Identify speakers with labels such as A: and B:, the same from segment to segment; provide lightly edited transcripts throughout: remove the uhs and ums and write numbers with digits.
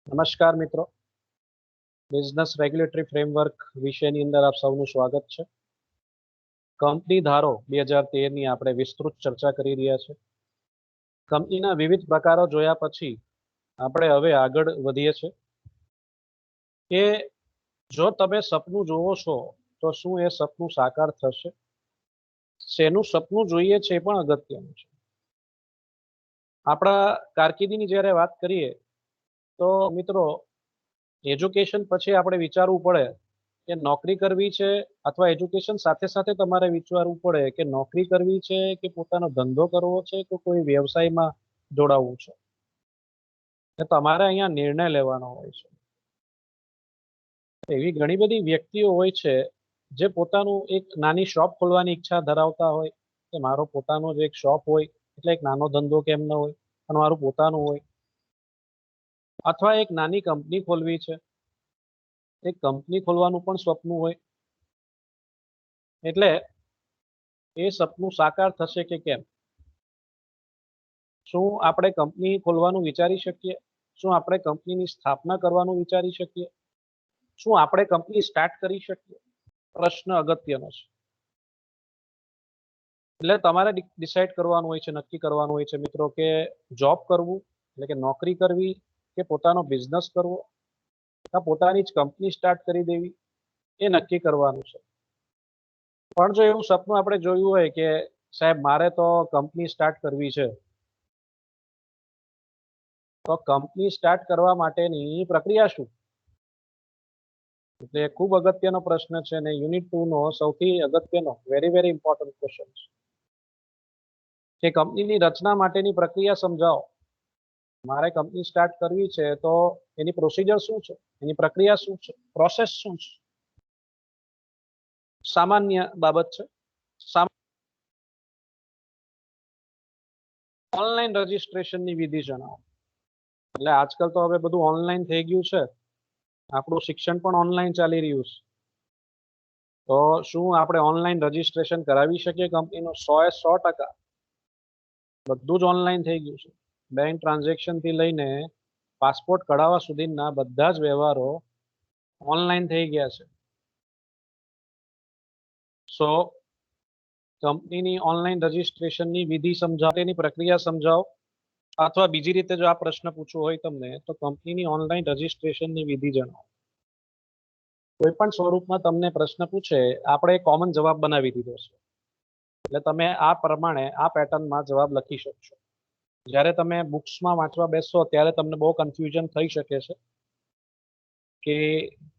A: નમસ્કાર મિત્રો, business regulatory framework વિષયની અંદર આપ સૌનું સ્વાગત છે. કંપની ધારો 2013ની આપણે વિસ્તૃત ચર્ચા કરી રહ્યા છે. કંપનીના વિવિધ પ્રકારો જોયા પછી આપણે હવે આગળ વધીએ છીએ કે જો તમે સપનું જોવો છો તો શું એ સપનું સાકાર થશે? શેનું સપનું જોઈએ છે એ પણ અગત્યનું છે. આપણા કારકિર્દીની જ્યારે વાત કરીએ તો મિત્રો એજ્યુકેશન પછી આપણે વિચારવું પડે કે નોકરી કરવી છે અથવા એજ્યુકેશન સાથે સાથે તમારે વિચારવું પડે કે નોકરી કરવી છે કે પોતાનો ધંધો કરવો છે કે કોઈ વ્યવસાયમાં જોડાવવું છે. તમારે અહીંયા નિર્ણય લેવાનો હોય છે. એવી ઘણી બધી વ્યક્તિઓ હોય છે જે પોતાનું એક નાની શોપ ખોલવાની ઈચ્છા ધરાવતા હોય કે મારો પોતાનો જ એક શોપ હોય, એટલે એક નાનો ધંધો કેમ ન હોય પણ મારું પોતાનું હોય, અથવા એક નાની કંપની ખોલવી છે, એક કંપની ખોલવાનું પણ સપનું હોય. એટલે એ સપનું સાકાર થશે કે કેમ? શું આપણે કંપની ખોલવાનું વિચારી શકીએ? શું આપણે કંપનીની સ્થાપના કરવાનું વિચારી શકીએ? શું આપણે કંપની સ્ટાર્ટ કરી શકીએ? પ્રશ્ન અગત્યનો છે. એટલે તમારે ડિસાઈડ કરવાનું હોય છે, નક્કી કરવાનું હોય છે મિત્રો કે જોબ કરવું એટલે કે નોકરી કરવી કે પોતાનો બિઝનેસ કરવો કે પોતાની જ કંપની સ્ટાર્ટ કરી દેવી, એ નક્કી કરવાનું છે. પણ જો એવું સપનું આપણે જોયું હોય કે સાહેબ મારે તો કંપની સ્ટાર્ટ કરવી છે, તો કંપની સ્ટાર્ટ કરવા માટેની પ્રક્રિયા શું? એટલે ખૂબ અગત્યનો પ્રશ્ન છે અને યુનિટ 2 નો સૌથી અગત્યનો વેરી ઇમ્પોર્ટન્ટ ક્વેશ્ચન છે કે કંપનીની રચના માટેની પ્રક્રિયા સમજાવો. મારે કંપની સ્ટાર્ટ કરવી છે તો એની પ્રોસિજર શું છે, એની પ્રક્રિયા શું છે, પ્રોસેસ શું છે? સામાન્ય બાબત છે. ઓનલાઈન રજીસ્ટ્રેશનની વિધિ જણાવો. એટલે આજકાલ તો હવે બધું ઓનલાઈન થઈ ગયું છે, આપણું શિક્ષણ પણ ઓનલાઈન ચાલી રહ્યું છે. તો શું આપણે ઓનલાઈન રજીસ્ટ્રેશન કરાવી શકીએ કંપનીનું? 100% બધું જ ઓનલાઈન થઈ ગયું છે. બેંક ટ્રાન્ઝેક્શન થી લઈને પાસપોર્ટ કઢાવવા સુધીના બધા જ વ્યવહારો ઓનલાઈન થઈ ગયા છે. સો કંપનીની ઓનલાઈન રજીસ્ટ્રેશનની વિધિ સમજાવો, તેની પ્રક્રિયા સમજાવો. અથવા બીજી રીતે જો આ પ્રશ્ન પૂછવો હોય તમને તો કંપનીની ઓનલાઈન રજીસ્ટ્રેશનની વિધિ જણાવો. કોઈ પણ સ્વરૂપમાં તમને પ્રશ્ન પૂછે, આપણે કોમન જવાબ બનાવી દીધો છે. એટલે તમે આ પ્રમાણે આ પેટર્નમાં જવાબ લખી શકશો. જ્યારે તમે બુક્સમાં વાંચવા બેસો ત્યારે તમને બહુ કન્ફ્યુઝન થઈ શકે છે કે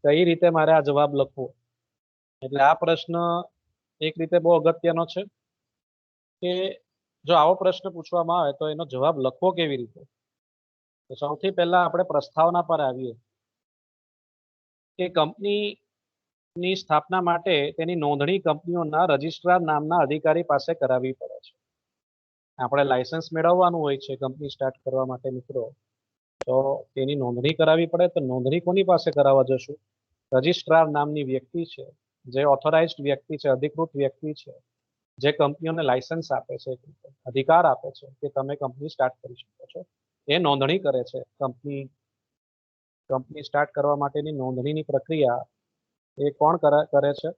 A: કઈ રીતે મારે આ જવાબ લખવો. એટલે આ પ્રશ્ન એક રીતે બહુ અગત્યનો છે કે જો આવો પ્રશ્ન પૂછવામાં આવે તો એનો જવાબ લખવો કેવી રીતે? તો સૌથી પહેલા આપણે પ્રસ્તાવના પર આવીએ કે કંપનીની સ્થાપના માટે તેની નોંધણી કંપનીઓના રજિસ્ટ્રાર નામના અધિકારી પાસે કરાવવી પડે છે. આપણે લાયસન્સ મેળવવાનું હોય છે કંપની સ્ટાર્ટ કરવા માટે મિત્રો, તો તેની નોંધણી કરાવવી પડે. તો નોંધણી કોની પાસે કરાવવા જશું? રજિસ્ટ્રાર નામની વ્યક્તિ છે, જે ઓથોરાઇઝ્ડ વ્યક્તિ છે, અધિકૃત વ્યક્તિ છે, જે કંપનીઓને લાયસન્સ આપે છે, અધિકાર આપે છે કે તમે કંપની સ્ટાર્ટ કરી શકો છો. એ નોંધણી કરે છે. કંપની સ્ટાર્ટ કરવા માટેની નોંધણીની પ્રક્રિયા એ કોણ કરે છે?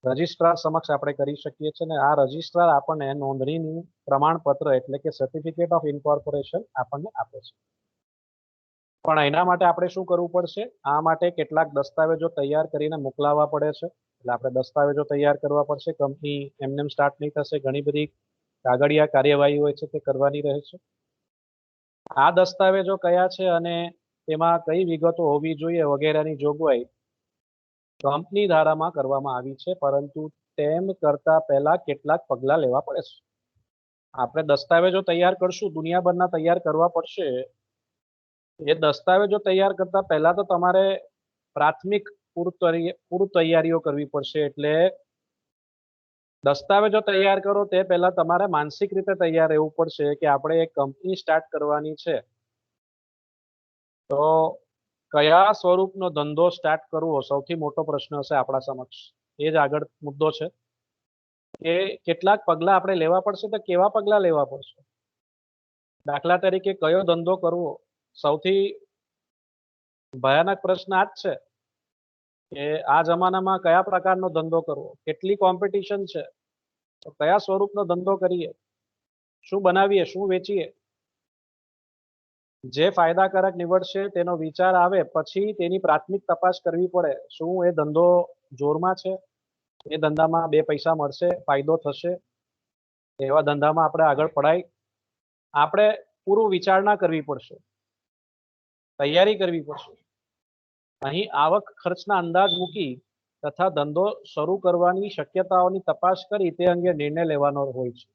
A: રજિસ્ટ્રાર સમક્ષ આપણે કરી શકીએ છીએ અને આ રજિસ્ટ્રાર આપણને નોંધણીનું પ્રમાણપત્ર એટલે કે સર્ટિફિકેટ ઓફ ઇન્કોર્પોરેશન આપણને આપે છે. પણ એના માટે આપણે શું કરવું પડશે? આ માટે કેટલાક દસ્તાવેજો તૈયાર કરીને મોકલાવવા પડે છે. એટલે આપણે દસ્તાવેજો તૈયાર કરવા પડશે. કંપની એમનેમ સ્ટાર્ટ નહીં થશે, ઘણી બધી કાગળિયા કાર્યવાહી હોય છે તે કરવાની રહે છે. આ દસ્તાવેજો કયા છે અને તેમાં કઈ વિગતો હોવી જોઈએ વગેરેની જોગવાઈ કંપની ધારામાં કરવામાં આવી છે, પરંતુ તેમ કરતા પહેલા કેટલાક પગલાં લેવા પડે છે. આપણે દસ્તાવેજો તૈયાર કરશું, દુનિયાભરના તૈયાર કરવા પડશે. એ દસ્તાવેજો તૈયાર કરતા પહેલા તો તમારે પ્રાથમિક પૂર્વ તૈયારીઓ કરવી પડશે. એટલે દસ્તાવેજો તૈયાર કરો તે પહેલા તમારે માનસિક રીતે તૈયાર રહેવું પડશે કે આપણે એક કંપની સ્ટાર્ટ કરવાની છે, તો કયા સ્વરૂપનો ધંધો સ્ટાર્ટ કરવો સૌથી મોટો પ્રશ્ન હશે આપણા સમક્ષ. એ જ આગળ મુદ્દો છે કે કેટલાક પગલાં આપણે લેવા પડશે. તો કેવા પગલાં લેવા પડશે? દાખલા તરીકે કયો ધંધો કરવો? સૌથી ભયાનક પ્રશ્ન આ જ છે કે આ જમાનામાં કયા પ્રકારનો ધંધો કરવો, કેટલી કોમ્પિટિશન છે, તો કયા સ્વરૂપનો ધંધો કરીએ, શું બનાવીએ, શું વેચીએ. જે ફાયદાકારક નીવડશે તેનો વિચાર આવે પછી તેની પ્રાથમિક તપાસ કરવી પડે. શું એ ધંધો જોરમાં છે, એ ધંધામાં બે પૈસા મળશે, ફાયદો થશે, એવા ધંધામાં આપણે આગળ પડાય. આપણે પૂરું વિચારણા કરવી પડશે, તૈયારી કરવી પડશે. અહીં આવક ખર્ચના અંદાજ મૂકી તથા ધંધો શરૂ કરવાની શક્યતાઓની તપાસ કરી તે અંગે નિર્ણય લેવાનો હોય છે.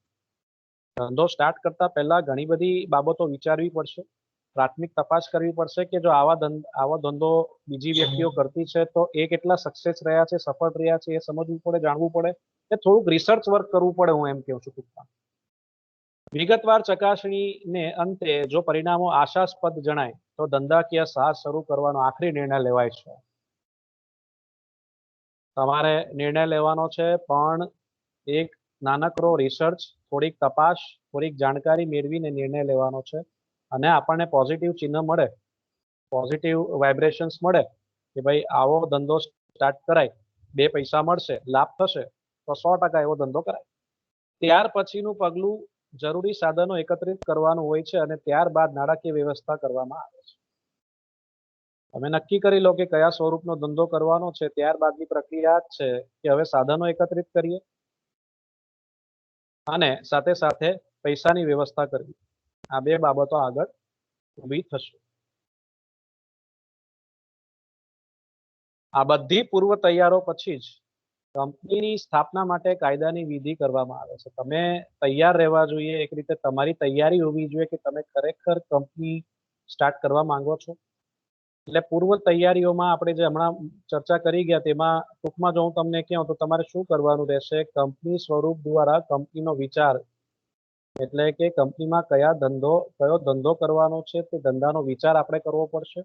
A: ધંધો સ્ટાર્ટ કરતા પહેલા ઘણી બધી બાબતો વિચારવી પડશે, પ્રાથમિક તપાસ કરવી પડશે કે જો આવો ધંધો બીજી વ્યક્તિઓ કરતી છે તો એ કેટલા સક્સેસ રહ્યા છે, સફળ રહ્યા છે, એ સમજવું પડે, જાણવું પડે. એ થોડુંક રિસર્ચ વર્ક કરવું પડે, હું એમ કહું છું ટૂંકમાં. વિગતવાર ચકાસણીને અંતે જો પરિણામો આશાસ્પદ જણાય તો ધંધાકીય સાહસ શરૂ કરવાનો આખરી નિર્ણય લેવાય છે. તમારે નિર્ણય લેવાનો છે, પણ એક નાનકડો રિસર્ચ, થોડીક તપાસ, થોડીક જાણકારી મેળવીને નિર્ણય લેવાનો છે. અને આપણને પોઝિટિવ ચિહ્ન મળે, પોઝિટિવ વાઇબ્રેશન્સ મળે કે ભાઈ આવો ધંધો સ્ટાર્ટ કરાય, બે પૈસા મળશે, લાભ થશે, તો 100% એવો ધંધો કરાય. ત્યાર પછીનું પગલું જરૂરી સાધનો એકત્રિત કરવાનું હોય છે અને ત્યારબાદ નાણાકીય વ્યવસ્થા કરવામાં આવે છે. તમે નક્કી કરી લો કે કયા સ્વરૂપનો ધંધો કરવાનો છે, ત્યારબાદની પ્રક્રિયા જ છે કે હવે સાધનો એકત્રિત કરીએ અને સાથે સાથે પૈસાની વ્યવસ્થા કરવી. આ બે બાબતો આગળ ઊભી થશે. આ બધી પૂર્વ તૈયારો પછી જ કંપનીની સ્થાપના માટે કાયદાની વિધિ કરવામાં આવે છે. તમે તૈયાર રહેવા જોઈએ, એક રીતે તમારી તૈયારી હોવી જોઈએ કે તમે ખરેખર કંપની સ્ટાર્ટ કરવા માંગો છો. એટલે પૂર્વ તૈયારીઓમાં આપણે જે હમણાં ચર્ચા કરી ગયા તેમાં ટૂંકમાં જો હું તમને કહું તો તમારે શું કરવાનું રહેશે, કંપની સ્વરૂપ દ્વારા કંપનીનો વિચાર, એટલે કે કંપનીમાં કયો ધંધો કરવાનો છે તે ધંધાનો વિચાર આપણે કરવો પડશે.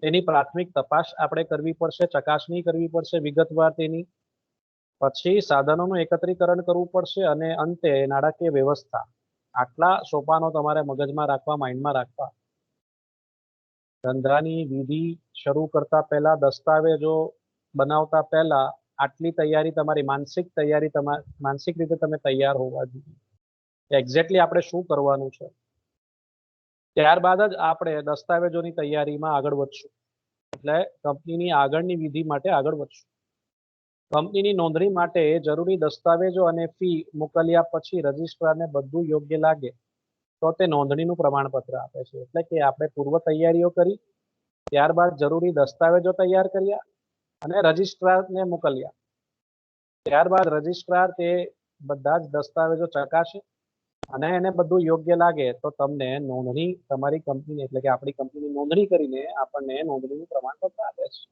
A: તેની પ્રાથમિક તપાસ આપણે કરવી પડશે, ચકાસણી કરવી પડશે વિગતવાર તેની. પછી સાધનોનું એકત્રીકરણ કરવું પડશે અને અંતે નાણાકીય વ્યવસ્થા. આટલા સોપાનો તમારે મગજમાં રાખવા, માઇન્ડમાં રાખવા. ધંધાની વિધિ શરૂ કરતા પહેલા, દસ્તાવેજો બનાવતા પહેલા આટલી તૈયારી, તમારી માનસિક રીતે તમે તૈયાર હોવા જોઈએ. એક્ઝેક્ટલી આપણે શું કરવાનું છે. ત્યારબાદ જ આપણે દસ્તાવેજોની તૈયારીમાં આગળ વધશું, એટલે કંપનીની આગળની વિધિ માટે આગળ વધશું. કંપનીની નોંધણી માટે જરૂરી દસ્તાવેજો અને ફી મોકલ્યા પછી રજિસ્ટ્રારને બધું યોગ્ય લાગે તો તે નોંધણીનું પ્રમાણપત્ર આપે છે. એટલે કે આપણે પૂર્વ તૈયારીઓ કરી, ત્યારબાદ જરૂરી દસ્તાવેજો તૈયાર કર્યા અને રજિસ્ટ્રારને મોકલ્યા. ત્યારબાદ રજિસ્ટ્રાર તે બધા જ દસ્તાવેજો ચકાસે અને એને બધું યોગ્ય લાગે તો તમને નોંધણી, તમારી કંપની એટલે કે આપણી કંપનીની નોંધણી કરીને આપણને નોંધણીનું પ્રમાણપત્ર આપે છે.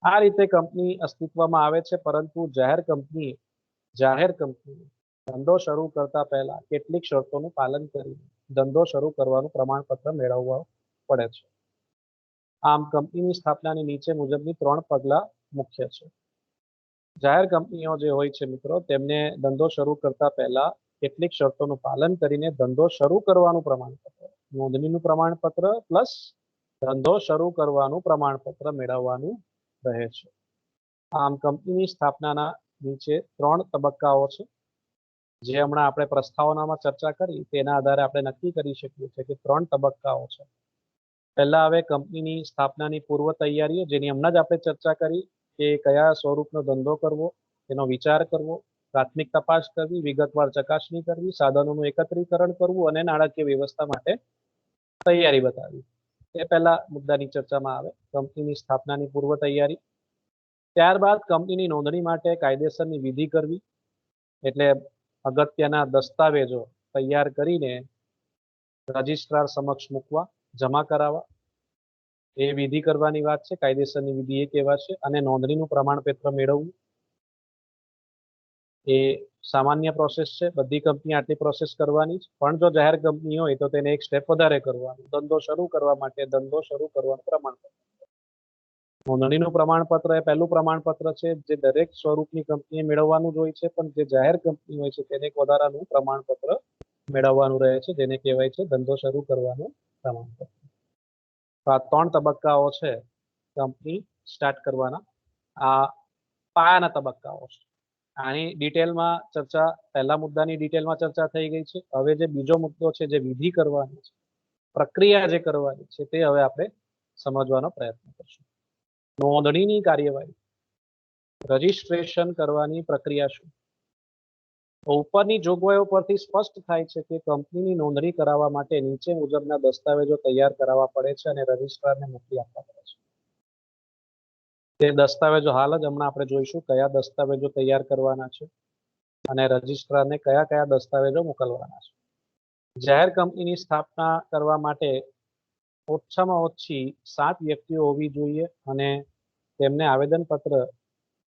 A: આ રીતે કંપની અસ્તિત્વમાં આવે છે. પરંતુ જાહેર કંપની ધંધો શરૂ કરતા પહેલા કેટલીક શરતોનું પાલન કરીને ધંધો શરૂ કરવાનું પ્રમાણપત્ર મેળવવું પડે છે. આમ કંપનીની સ્થાપનાની નીચે મુજબની 3 પગલાં મુખ્ય છે. જાહેર કંપનીઓ જે હોય છે મિત્રો, તેમને ધંધો શરૂ કરતા પહેલા કેટલીક શરતોનું પાલન કરીને ધંધો શરૂ કરવાનું પ્રમાણપત્ર, નોંધણીનું પ્રમાણપત્ર પ્લસ ધંધો શરૂ કરવાનું પ્રમાણપત્ર મેળવવાનું રહે છે. આમ કંપનીની સ્થાપનાના નીચે 3 તબક્કાઓ છે. જે હમણાં આપણે પ્રસ્તાવનામાં ચર્ચા કરી તેના આધારે આપણે નક્કી કરી શકીએ છીએ કે 3 તબક્કાઓ છે. પહેલા હવે કંપનીની સ્થાપનાની પૂર્વ તૈયારીઓ, જેની હમણાં જ આપણે ચર્ચા કરી કે કયા સ્વરૂપનો ધંધો કરવો, તેનો વિચાર કરવો, પ્રાથમિક તપાસ કરવી, વિગતવાર ચકાસણી કરવી, સાધનોનું એકત્રીકરણ કરવું અને નાણાકીય વ્યવસ્થા માટે તૈયારી બતાવવી. એ પહેલા મુદ્દાની ચર્ચામાં આવે, કંપનીની સ્થાપનાની પૂર્વ તૈયારી. ત્યારબાદ કંપનીની નોંધણી માટે કાયદેસરની વિધિ કરવી, એટલે અગત્યના દસ્તાવેજો તૈયાર કરીને રજિસ્ટ્રાર સમક્ષ મૂકવા, જમા કરાવવા. એ વિધિ કરવાની વાત છે, કાયદેસરની વિધિ એ કહેવાશે. અને નોંધણીનું પ્રમાણપત્ર મેળવવું એ સામાન્ય પ્રોસેસ છે. બધી કંપની આટલી પ્રોસેસ કરવાની જ. પણ જો જાહેર કંપની હોય તો તેને એક સ્ટેપ વધારે કરવાનું, ધંધો શરૂ કરવા માટે ધંધો શરૂ કરવાનું પ્રમાણપત્ર. નોંધણીનું પ્રમાણપત્ર એ પહેલું પ્રમાણપત્ર છે જે દરેક સ્વરૂપની કંપનીએ મેળવવાનું જ હોય છે, પણ જે જાહેર કંપની હોય છે તેને એક વધારાનું પ્રમાણપત્ર મેળવવાનું રહે છે, જેને કહેવાય છે ધંધો શરૂ કરવાનું પ્રમાણપત્ર. તો આ 3 તબક્કાઓ છે કંપની સ્ટાર્ટ કરવાના. આ પાયાના તબક્કાઓ છે. આની ડિટેલમાં ચર્ચા, પહેલા મુદ્દાની ડિટેલમાં ચર્ચા થઈ ગઈ છે. હવે જે બીજો મુદ્દો છે, જે વિધિ કરવાની છે, પ્રક્રિયા જે કરવાની છે, તે હવે આપણે સમજવાનો પ્રયત્ન કરશું. નોંધણીની કાર્યવાહી, રજીસ્ટ્રેશન કરવાની પ્રક્રિયા શું? ઉપરની જોગવાઈઓ પરથી સ્પષ્ટ થાય છે કે કંપનીની નોંધણી કરાવવા માટે નીચે મુજબના દસ્તાવેજો તૈયાર કરાવવા પડે છે અને રજિસ્ટ્રારને મોકલી આપવા પડે છે. તે દસ્તાવેજો હાલ જ હમણાં આપણે જોઈશું કયા દસ્તાવેજો તૈયાર કરવાના છે અને રજિસ્ટ્રારને કયા કયા દસ્તાવેજો મોકલવાના છે. જાહેર કંપનીની સ્થાપના કરવા માટે ઓછામાં ઓછી 7 વ્યક્તિઓ હોવી જોઈએ અને તેમને આવેદનપત્ર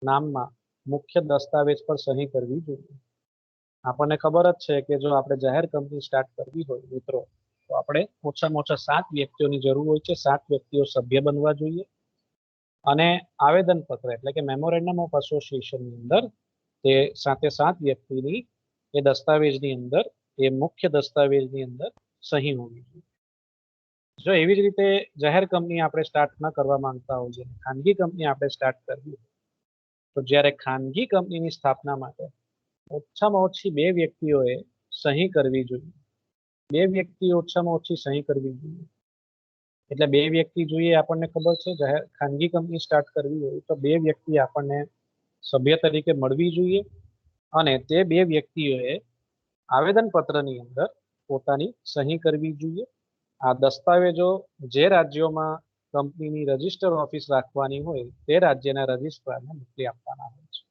A: નામમાં મુખ્ય દસ્તાવેજ પર સહી કરવી જોઈએ. આપણને ખબર જ છે કે જો આપણે જાહેર કંપની સ્ટાર્ટ કરવી હોય મિત્રો, તો આપણે ઓછામાં ઓછા 7 વ્યક્તિઓની જરૂર હોય છે. 7 વ્યક્તિઓ સભ્ય બનવા જોઈએ અને આવેદનપત્ર એટલે કે મેમોરેન્ડમ ઓફ એસોસિએશનની અંદર તે સાથે 7 વ્યક્તિની એ દસ્તાવેજની અંદર, એ મુખ્ય દસ્તાવેજની અંદર સહી હોવી જોઈએ. જો એવી જ રીતે જાહેર કંપની આપણે સ્ટાર્ટ ન કરવા માંગતા હોઈએ, ખાનગી કંપની આપણે સ્ટાર્ટ કરવી હોય, તો જ્યારે ખાનગી કંપનીની સ્થાપના માટે ઓછામાં ઓછી 2 વ્યક્તિઓએ સહી કરવી જોઈએ. 2 વ્યક્તિ ઓછામાં ઓછી સહી કરવી જોઈએ. એટલે 2 વ્યક્તિ જોઈએ, આપણને ખબર છે જાહેર ખાનગી કંપની સ્ટાર્ટ કરવી હોય તો 2 વ્યક્તિ આપણને સભ્ય તરીકે મળવી જોઈએ અને તે 2 વ્યક્તિઓએ આવેદનપત્રની અંદર પોતાની સહી કરવી જોઈએ. આ દસ્તાવેજો જે રાજ્યોમાં કંપનીની રજિસ્ટર ઓફિસ રાખવાની હોય તે રાજ્યના રજિસ્ટ્રારને મોકલી આપવાના હોય છે.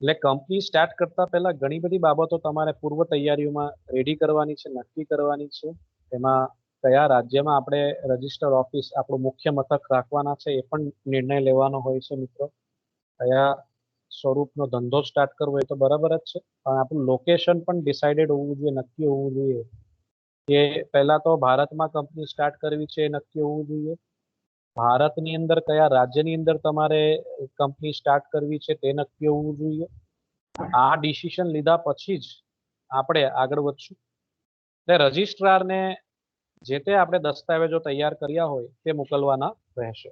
A: એટલે કંપની સ્ટાર્ટ કરતા પહેલા ઘણી બધી બાબતો તમારે પૂર્વ તૈયારીઓમાં રેડી કરવાની છે, નક્કી કરવાની છે. એમાં કયા રાજ્યમાં આપણે રજિસ્ટર ઓફિસ, આપણું મુખ્ય મથક રાખવાના છે, એ પણ નિર્ણય લેવાનો હોય છે મિત્રો. કયા સ્વરૂપનો ધંધો સ્ટાર્ટ કરવો એ તો બરાબર જ છે, પણ આપણું લોકેશન પણ ડિસાઇડેડ હોવું જોઈએ, નક્કી હોવું જોઈએ. કે પહેલા તો ભારતમાં કંપની સ્ટાર્ટ કરવી છે એ નક્કી હોવું જોઈએ. ભારતની અંદર કયા રાજ્યની અંદર તમારે કંપની સ્ટાર્ટ કરવી છે તે નક્કી હોવું જોઈએ. આ ડિસિઝન લીધા પછી જ આપણે આગળ વધશું. એટલે રજિસ્ટ્રારને જે તે આપણે દસ્તાવેજો તૈયાર કર્યા હોય તે મોકલવાના રહેશે.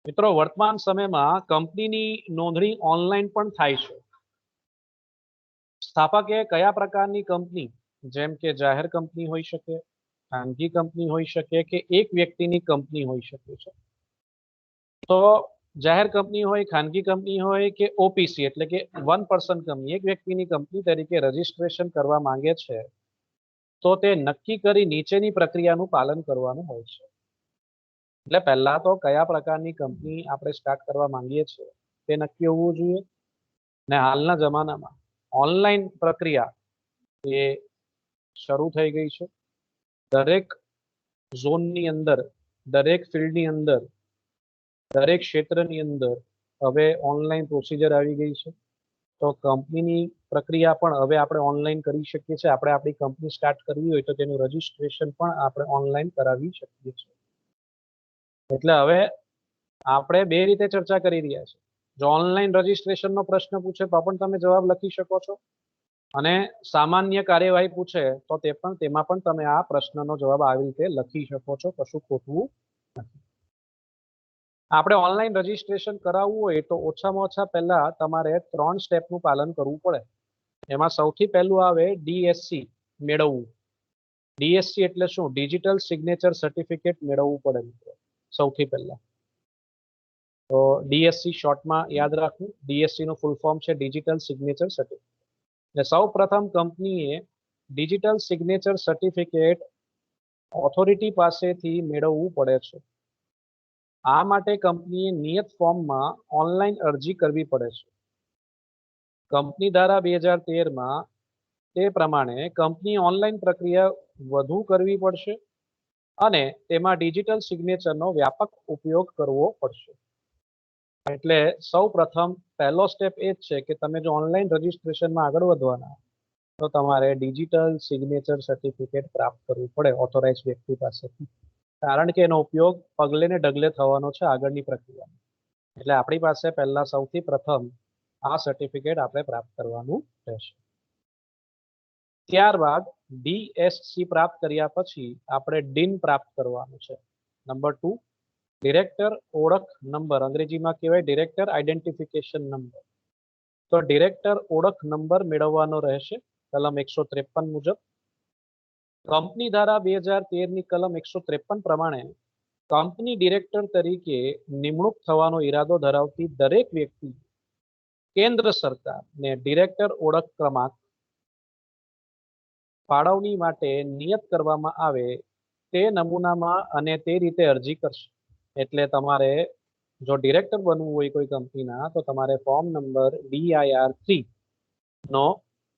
A: મિત્રો, વર્તમાન સમયમાં કંપનીની નોંધણી ઓનલાઈન પણ થાય છે. સ્થાપકે કયા પ્રકારની કંપની, જેમ કે જાહેર કંપની હોઈ શકે, ખાનગી કંપની હોઈ શકે કે એક વ્યક્તિની કંપની હોઈ શકે છે. તો જાહેર કંપની હોય, ખાનગી કંપની હોય કે ઓપીસી એટલે કે વન પર્સન કંપની, એક વ્યક્તિની કંપની તરીકે રજીસ્ટ્રેશન કરવા માંગે છે, તો તે નક્કી કરી નીચેની પ્રક્રિયાનું પાલન કરવાનું હોય છે. એટલે પહેલા તો કયા પ્રકારની કંપની આપણે સ્ટાર્ટ કરવા માંગીએ છીએ તે નક્કી હોવું જોઈએ. ને હાલના જમાનામાં ઓનલાઈન પ્રક્રિયા એ શરૂ થઈ ગઈ છે. દરેક ઝોનની અંદર, દરેક ફિલ્ડની અંદર, દરેક ક્ષેત્રની અંદર હવે ઓનલાઈન પ્રોસિજર આવી ગઈ છે. તો કંપનીની પ્રક્રિયા પણ હવે આપણે ઓનલાઈન કરી શકીએ છીએ. આપણે આપણી કંપની સ્ટાર્ટ કરવી હોય તો તેનું રજિસ્ટ્રેશન પણ આપણે ઓનલાઈન કરાવી શકીએ છીએ. એટલે હવે આપણે 2 રીતે ચર્ચા કરી રહ્યા છીએ. જો ઓનલાઈન રજિસ્ટ્રેશનનો પ્રશ્ન પૂછે તો પણ તમે જવાબ લખી શકો છો અને સામાન્ય કાર્યવાહી પૂછે તો તેમાં પણ તમે આ પ્રશ્નનો જવાબ આવી રીતે લખી શકો છો. કશું ખોટવું નથી. આપણે ઓનલાઈન રજિસ્ટ્રેશન કરાવવું હોય તો ઓછામાં ઓછા પહેલા તમારે 3 સ્ટેપનું પાલન કરવું પડે. એમાં સૌથી પહેલું આવે ડીએસસી મેળવવું. ડીએસસી એટલે શું? ડિજિટલ સિગ્નેચર સર્ટિફિકેટ મેળવવું પડે મિત્રો સૌથી પહેલા. તો ડીએસસી શોર્ટમાં યાદ રાખવું. ડીએસસી નું ફૂલ ફોર્મ છે ડિજિટલ સિગ્નેચર સર્ટિફિકેટ. એટલે સૌ પ્રથમ કંપનીએ ડિજિટલ સિગ્નેચર સર્ટિફિકેટ ઓથોરિટી પાસેથી મેળવવું પડે છે. આ માટે કંપનીએ નિયત ફોર્મમાં ઓનલાઈન અરજી કરવી પડે છે. કંપની ધારા 2013માં તે પ્રમાણે કંપની ઓનલાઈન પ્રક્રિયા વધુ કરવી પડશે અને તેમાં ડિજિટલ સિગ્નેચરનો વ્યાપક ઉપયોગ કરવો પડશે. એટલે સૌ પ્રથમ પહેલો સ્ટેપ એ જ છે કે તમે જો ઓનલાઈન રજિસ્ટ્રેશનમાં આગળ વધવાના તો તમારે ડિજિટલ સિગ્નેચર સર્ટિફિકેટ પ્રાપ્ત કરવું પડે ઓથોરાઇઝ વ્યક્તિ પાસેથી. કારણ કે એનો ઉપયોગ પગલે ને ડગલે થવાનો છે આગળની પ્રક્રિયામાં. એટલે આપણી પાસે પહેલા સૌથી પ્રથમ આ સર્ટિફિકેટ આપણે પ્રાપ્ત કરવાનું રહેશે. ત્યારબાદ ડીએસસી પ્રાપ્ત કર્યા પછી આપણે ડીન પ્રાપ્ત કરવાનું છે. નંબર 2 ડિરેક્ટર ઓળખ નંબર, અંગ્રેજીમાં કહેવાય ડિરેક્ટર આઈડેન્ટિફિકેશન નંબર. તો ડિરેક્ટર ઓળખ નંબર મેળવવાનો રહેશે કલમ 153 મુજબ. કંપની ધારા 2013 ની કલમ 153 પ્રમાણે કંપની ડિરેક્ટર તરીકે નિમણૂક થવાનો ઈરાદો ધરાવતી દરેક વ્યક્તિ કેન્દ્ર સરકારને ડિરેક્ટર ઓળખ ક્રમાંક ફાળવણી માટે નિયત કરવામાં આવે તે નમૂનામાં અને તે રીતે અરજી કરશે. એટલે તમારે જો ડિરેક્ટર બનવું હોય કોઈ કંપનીના તો તમારે ફોર્મ નંબર DIR3 નો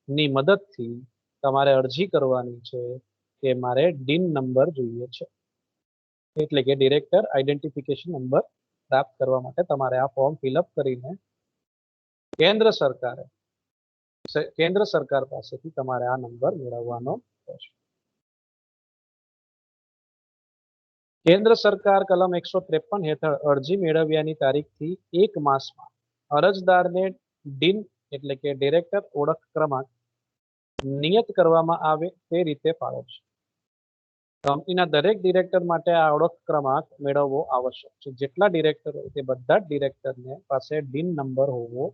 A: ની મદદથી તમારે અરજી કરવાની છે કે મારે ડીન નંબર જોઈએ છે, એટલે કે ડિરેક્ટર આઈડેન્ટિફિકેશન નંબર પ્રાપ્ત કરવા માટે તમારે આ ફોર્મ ફિલઅપ કરીને કેન્દ્ર સરકાર પાસેથી તમારે આ નંબર મેળવવાનો રહેશે. કેન્દ્ર સરકાર કલમ 153 હેઠળ અરજી મેળવ્યાની તારીખથી 1 માસમાં અરજદારને ડીન એટલે કે ડિરેક્ટર ઓળખ ક્રમાંક નિયત કરવામાં આવે તે રીતે ફાળવશે. કંપનીના દરેક ડિરેક્ટર માટે આ ઓળખ ક્રમાંક મેળવવો આવશ્યક છે. જેટલા ડિરેક્ટર હોય તે બધા જ ડિરેક્ટરને પાસે ડીન નંબર હોવો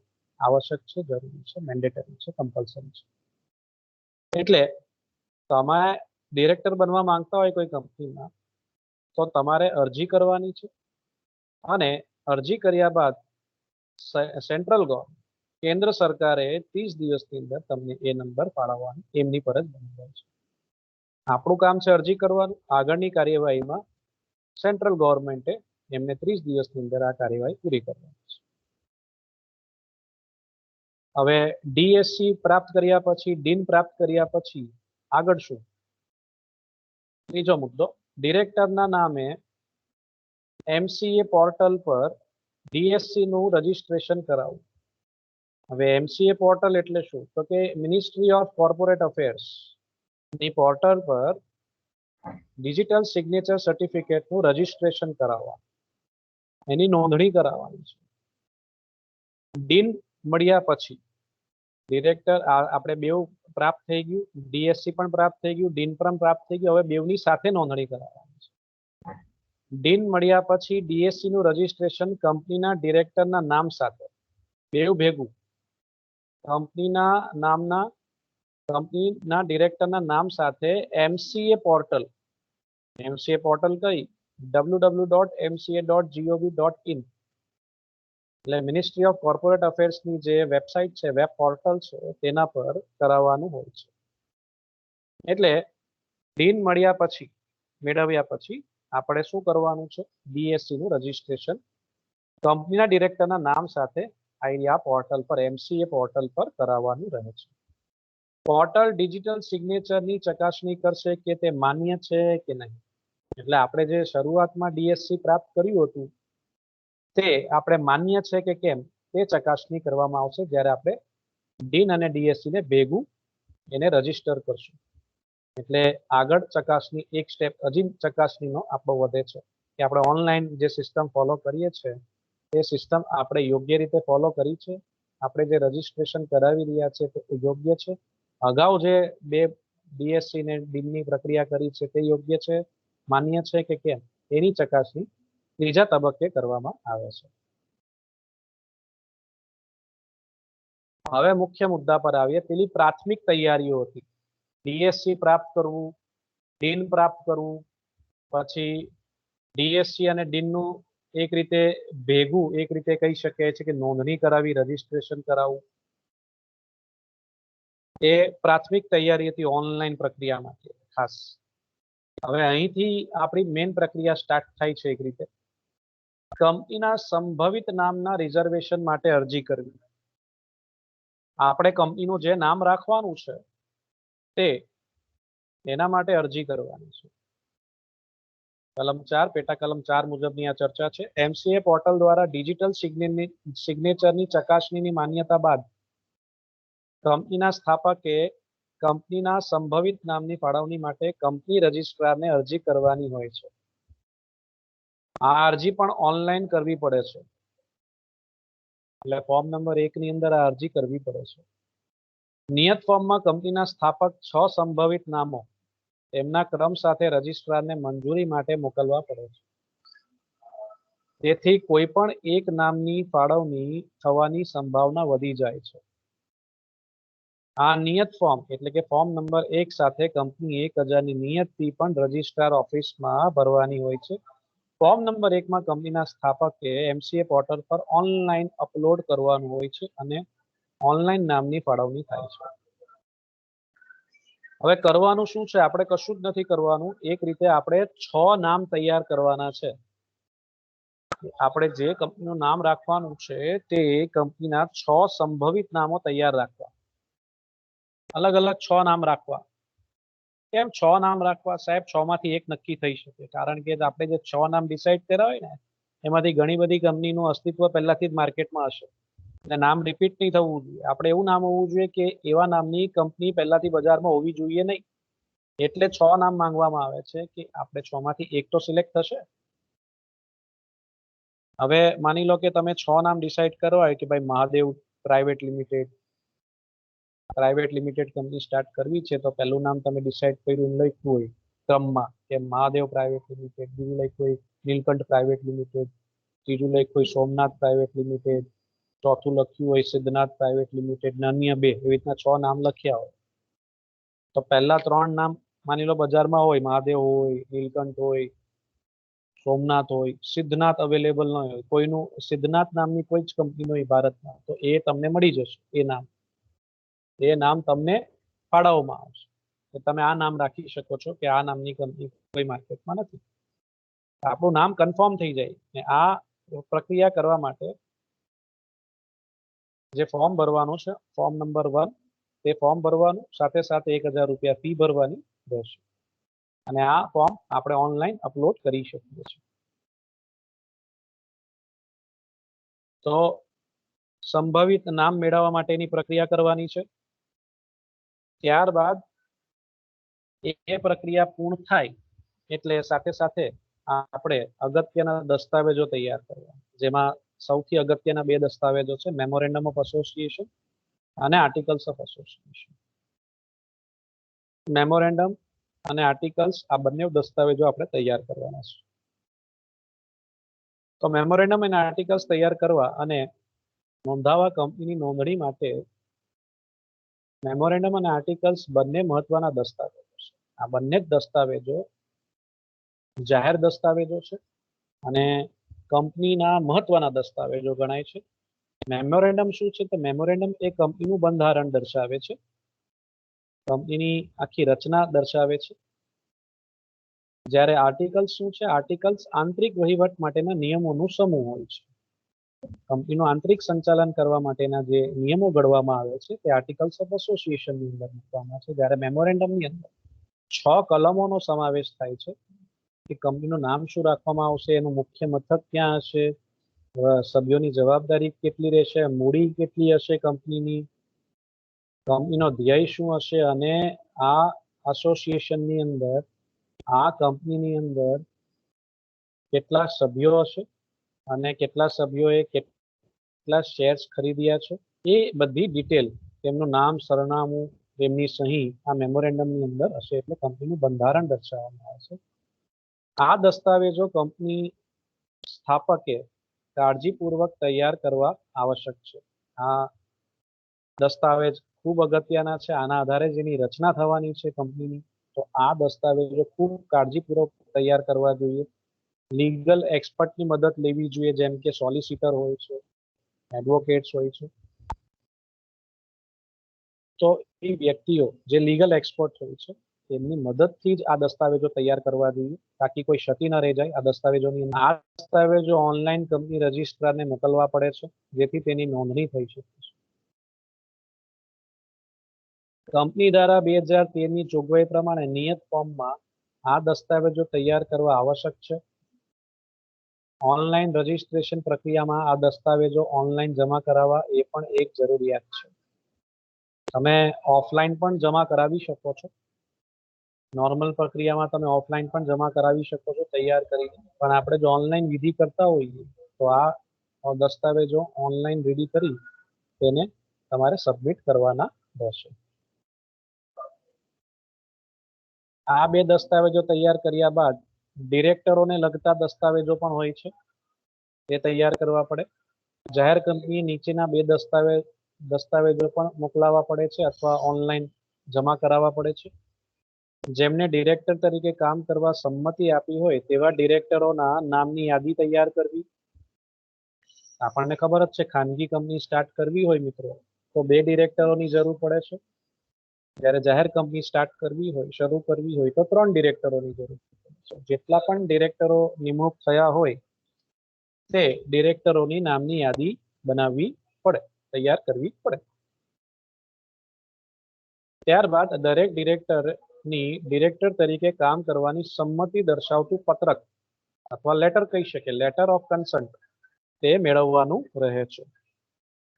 A: આવશ્યક છે, જરૂરી છે, મેન્ડેટરી છે, કમ્પલસરી છે. એટલે તમે ડિરેક્ટર બનવા માંગતા હોય કોઈ કંપનીમાં તો તમારે અરજી કરવાની છે અને અરજી કર્યા બાદ સેન્ટ્રલ ગવર્મેન્ટ કેન્દ્ર સરકારે 30 દિવસની અંદર તમને એ નંબર ફાળવવાનો એમની ફરજ બની જાય છે. આપણું કામ છે અરજી કરવાનું, આગળની કાર્યવાહીમાં સેન્ટ્રલ ગવર્મેન્ટે એમને 30 દિવસની અંદર આ કાર્યવાહી પૂરી કરવાની છે. હવે ડીએસસી પ્રાપ્ત કર્યા પછી, ડીન પ્રાપ્ત કર્યા પછી આગળ શું? ત્રીજો મુદ્દો, ડિરેક્ટરના નામે MCA પોર્ટલ પર ડીએસસી નું રજીસ્ટ્રેશન કરાવવું. હવે MCA પોર્ટલ એટલે શું? તો કે મિનિસ્ટ્રી ઓફ કોર્પોરેટ અફેર્સ ની પોર્ટલ પર ડિજિટલ સિગ્નેચર સર્ટિફિકેટનું રજીસ્ટ્રેશન કરાવવા, એની નોંધણી કરાવવાની છે. ડીન મળ્યા પછી ડિરેક્ટર આપણે બેવ પ્રાપ્ત થઈ ગયું, ડીએસસી પણ પ્રાપ્ત થઈ ગયું, ડીન પણ પ્રાપ્ત થઈ ગયું. હવે બેવની સાથે નોંધણી કરાવવાની છે. ડીન મળ્યા પછી ડીએસસી નું રજીસ્ટ્રેશન કંપનીના ડિરેક્ટરના નામ સાથે બેવ ભેગું કંપનીના ડિરેક્ટરના નામ સાથે MCA પોર્ટલ કઈ www.mca.gov.in એટલે મિનિસ્ટ્રી ઓફ કોર્પોરેટ અફેર્સની જે વેબસાઇટ છે, વેબ પોર્ટલ છે, તેના પર કરાવવાનું હોય છે. એટલે ડીન મેળવ્યા પછી આપણે શું કરવાનું છે? ડીએસસી નું રજીસ્ટ્રેશન કંપનીના ડિરેક્ટરના નામ સાથે આ પોર્ટલ પર MCA પોર્ટલ પર કરાવવાનું રહે છે. પોર્ટલ ડિજિટલ સિગ્નેચરની ચકાસણી કરશે કે તે માન્ય છે કે નહીં. એટલે આપણે જે શરૂઆતમાં ડીએસસી પ્રાપ્ત કર્યું હતું તે આપણે માન્ય છે કે કેમ તે ચકાસણી કરવામાં આવશે જ્યારે આપણે ડીન અને ડીએસસી ને ભેગું એને રજીસ્ટર કરશું. એટલે આગળ ચકાસણી એક સ્ટેપ હજી ચકાસણીનો આપણો વધે છે કે આપણે ઓનલાઈન જે સિસ્ટમ ફોલો કરીએ છીએ તે સિસ્ટમ આપણે યોગ્ય રીતે ફોલો કરી છે, આપણે જે રજીસ્ટ્રેશન કરાવી રહ્યા છે તે યોગ્ય છે, અગાઉ જે બે ડીએસસી ને ડીનની પ્રક્રિયા કરી છે તે યોગ્ય છે, માન્ય છે કે કેમ એની ચકાસણી ત્રીજા તબક્કે કરવામાં આવે છે. હવે મુખ્ય મુદ્દા પર આવીએ. પેલી પ્રાથમિક તૈયારીઓ હતી, ડીએસસી પ્રાપ્ત કરવું, ડીન પ્રાપ્ત કરવું, પછી ડીએસસી અને ડીનનું એક રીતે ભેગું એક રીતે કહી શકાય છે કે નોંધણી કરાવી, રજીસ્ટ્રેશન કરાવવું. એ પ્રાથમિક તૈયારી હતી ઓનલાઈન પ્રક્રિયા માટે ખાસ. હવે અહીંથી આપણી મેઇન પ્રક્રિયા સ્ટાર્ટ થાય છે. એક રીતે કંપનીના સંભવિત નામના રિઝર્વેશન માટે અરજી કરવી. આપણે કંપનીનું જે નામ રાખવાનું છે તે એના માટે અરજી કરવાની છે. કલમ 4 પેટા કલમ 4 મુજબની આ ચર્ચા છે. MCA પોર્ટલ દ્વારા ડિજિટલ સિગ્નેચરની ચકાસણીની માન્યતા બાદ કંપનીના સ્થાપકે કંપનીના સંભવિત નામની ફાળવણી માટે કંપની રજિસ્ટ્રારને અરજી કરવાની હોય છે. આ અરજી પણ ઓનલાઈન કરવી પડે છે. એટલે ફોર્મ નંબર 1 ની અંદર આ અરજી કરવી પડે છે. નિયત ફોર્મમાં કંપનીના સ્થાપક 6 સંભવિત નામો તેમના ક્રમ સાથે રજિસ્ટ્રારને મંજૂરી માટે મોકલવા પડે છે. તેથી કોઈ પણ એક નામની ફાળવણી થવાની સંભાવના વધી જાય છે. આ નિયત ફોર્મ એટલે કે ફોર્મ નંબર 1 સાથે કંપની 1000 ની નિયત ફી પણ રજિસ્ટ્રાર ઓફિસમાં ભરવાની હોય છે. ફોર્મ નંબર 1 માં કંપનીના સ્થાપકે એમસીએ પોર્ટલ પર ઓનલાઈન અપલોડ કરવાનું હોય છે અને ઓનલાઈન નામની ફાળવણી થાય છે. હવે કરવાનું શું છે? આપણે કશું જ નથી કરવાનું. એક રીતે આપણે 6 નામ તૈયાર કરવાના છે. આપણે જે કંપનીનું નામ રાખવાનું છે તે કંપનીના 6 સંભવિત નામો તૈયાર રાખવા. અલગ અલગ 6 નામ રાખવા. કેમ 6 નામ રાખવા? સાહેબ 6 માંથી એક નક્કી થઈ શકે. કારણ કે આપણે જે 6 નામ ડિસાઈડ કર્યા હોય ને એમાંથી ઘણી બધી કંપનીનું અસ્તિત્વ પહેલાથી જ માર્કેટમાં હશે. એટલે નામ રિપીટ નહીં થવું જોઈએ. આપણે એવું નામ હોવું જોઈએ કે એવા નામની કંપની પહેલાથી બજારમાં હોવી જોઈએ નહીં. એટલે 6 નામ માંગવામાં આવે છે કે આપણે 6 માંથી એક તો સિલેક્ટ થશે. હવે માની લો કે તમે 6 નામ ડિસાઈડ કરવા હોય કે ભાઈ Mahadev private limited company start કરવી છે, તો પહેલું નામ તમે ડિસાઈડ કર્યું લખ્યું હોય ક્રમમાં કે મહાદેવ પ્રાઇવેટ લિમિટેડ, બીજું લખ્યું હોય નીલકંઠ પ્રાઇવેટ લિમિટેડ, ત્રીજું લખ્યું હોય સોમનાથ પ્રાઇવેટ લિમિટેડ, ચોથું લખ્યું હોય સિદ્ધનાથ પ્રાઇવેટ લિમિટેડ ને અન્ય 2, એવી રીતના 6 નામ લખ્યા હોય. તો પહેલા 3 નામ માની લો બજારમાં હોય, મહાદેવ હોય, નીલકંઠ હોય, સોમનાથ હોય, સિદ્ધનાથ અવેલેબલ ન હોય, કોઈનું સિદ્ધનાથ નામની કોઈ જ કંપની હોય ભારતમાં, તો એ તમને મળી જશે. એ નામ તમને ફાળવવામાં આવશે. તો તમે આ નામ રાખી શકો છો કે આ નામની કંપની કોઈ માર્કેટમાં નથી. આપણું નામ કન્ફર્મ થઈ જાય ને આ પ્રક્રિયા કરવા માટે જે ફોર્મ ભરવાનું છે, ફોર્મ નંબર 1, તે ફોર્મ ભરવાનું, સાથે સાથે 1000 રૂપિયા ફી ભરવાની રહેશે અને આ ફોર્મ આપણે ઓનલાઈન અપલોડ કરી શકીએ છીએ. તો સંભવિત નામ મેળવવા માટેની પ્રક્રિયા કરવાની છે. ત્યારબાદ એ પ્રક્રિયા પૂર્ણ થાય એટલે સાથે સાથે આપણે અગત્યના દસ્તાવેજો તૈયાર કરવા, જેમાં સૌથી અગત્યના 2 દસ્તાવેજો છે, મેમોરેન્ડમ ઓફ એસોસિએશન અને આર્ટિકલ્સ ઓફ એસોસિએશન. મેમોરેન્ડમ અને આર્ટિકલ્સ આ બંને દસ્તાવેજો આપણે તૈયાર કરવાના છે. તો મેમોરેન્ડમ અને આર્ટિકલ્સ તૈયાર કરવા અને નોંધાવા કંપનીની નોંધણી માટે મેમોરેન્ડમ અને આર્ટિકલ્સ બંને મહત્વના દસ્તાવેજો છે. આ બંને જ દસ્તાવેજો જાહેર દસ્તાવેજો છે અને કંપનીના મહત્વના દસ્તાવેજો ગણાય છે. મેમોરેન્ડમ શું છે? તો મેમોરેન્ડમ એ કંપનીનું બંધારણ દર્શાવે છે, કંપનીની આખી રચના દર્શાવે છે. જ્યારે આર્ટિકલ્સ શું છે? આર્ટિકલ્સ આંતરિક વહીવટ માટેના નિયમોનું સમૂહ હોય છે. કંપનીનું આંતરિક સંચાલન કરવા માટેના જે નિયમો ઘડવામાં આવે છે તે આર્ટિકલ્સ ઓફ એસોસિએશનની અંદર મૂકવામાં છે. જ્યારે મેમોરેન્ડમની અંદર 6 કલમોનો સમાવેશ થાય છે કે કંપનીનું નામ શું રાખવામાં આવશે, એનું મુખ્ય મથક ક્યાં હશે, સભ્યોની જવાબદારી કેટલી રહેશે, મૂડી કેટલી હશે કંપનીની, કંપનીનો ધ્યેય શું હશે અને આ એસોસિએશનની અંદર આ કંપનીની અંદર કેટલા સભ્યો હશે અને કેટલા સભ્યોએ કેટલા શેર્સ ખરીદ્યા છે, એ બધી ડિટેલ, તેમનું નામ, સરનામું, તેમની સહી આ મેમોરેન્ડમની અંદર હશે. એટલે કંપનીનું બંધારણ દર્શાવવામાં આવે છે. આ દસ્તાવેજો કંપની સ્થાપકે કાળજીપૂર્વક તૈયાર કરવા આવશ્યક છે. આ દસ્તાવેજ ખૂબ અગત્યના છે. આના આધારે જેની રચના થવાની છે કંપનીની, તો આ દસ્તાવેજો ખૂબ કાળજીપૂર્વક તૈયાર કરવા જોઈએ. લીગલ એક્સપર્ટની મદદ લેવી જોઈએ, જેમ કે સોલિસિટર હોય છે, એડવોકેટ્સ હોય છે. તો એ વ્યક્તિઓ જે લીગલ એક્સપર્ટ હોય છે તેમની મદદથી જ આ દસ્તાવેજો તૈયાર કરવા જોઈએ, તાકી કોઈ ક્ષતિ ન રહી જાય આ દસ્તાવેજોની. આ દસ્તાવેજો ઓનલાઈન કંપની રજિસ્ટ્રારને મોકલવા પડે છે, જેથી તેની નોંધણી થઈ શકે છે. કંપની દ્વારા 2013ની જોગવાઈ પ્રમાણે નિયત ફોર્મમાં આ દસ્તાવેજો તૈયાર કરવા આવશ્યક છે. ઓનલાઈન રજિસ્ટ્રેશન પ્રક્રિયામાં આ દસ્તાવેજો ઓનલાઈન જમા કરાવવા એ પણ એક જરૂરિયાત છે. તમે ઓફલાઈન પણ જમા કરાવી શકો છો. નોર્મલ પ્રક્રિયામાં તમે ઓફલાઈન પણ જમા કરાવી શકો છો તૈયાર કરીને, પણ આપણે જો ઓનલાઈન વિધિ કરતા હોઈએ તો આ દસ્તાવેજો ઓનલાઈન રેડી કરી તેને તમારે સબમિટ કરવાના રહેશે। આ બે દસ્તાવેજો તૈયાર કર્યા બાદ ડિરેક્ટરોને લગતા દસ્તાવેજો પણ હોય છે, એ તૈયાર કરવા પડે। જાહેર કંપની નીચેના બે દસ્તાવેજો પણ મોકલાવવા પડે છે અથવા ઓનલાઈન જમા કરાવવા પડે છે। જેમને ડિરેક્ટર તરીકે કામ કરવા સંમતિ આપી હોય તેવા ડિરેક્ટરોના નામની યાદી તૈયાર કરવી। આપણને ખબર જ છે, ખાનગી કંપની સ્ટાર્ટ કરવી હોય મિત્રો તો બે ડિરેક્ટરોની જરૂર પડે છે, જ્યારે જાહેર કંપની સ્ટાર્ટ કરવી હોય, શરૂ કરવી હોય તો 3 ડિરેક્ટરોની જરૂર પડે છે। જેટલા પણ ડિરેક્ટરો નિમણૂક થયા હોય તે ડિરેક્ટરોની નામની યાદી બનાવવી પડે, તૈયાર કરવી પડે। ત્યારબાદ દરેક ડિરેક્ટરની ડિરેક્ટર તરીકે કામ કરવાની સંમતિ દર્શાવતું પત્રક અથવા લેટર કહી શકે, લેટર ઓફ કન્સન્ટ, તે મેળવવાનું રહે છે।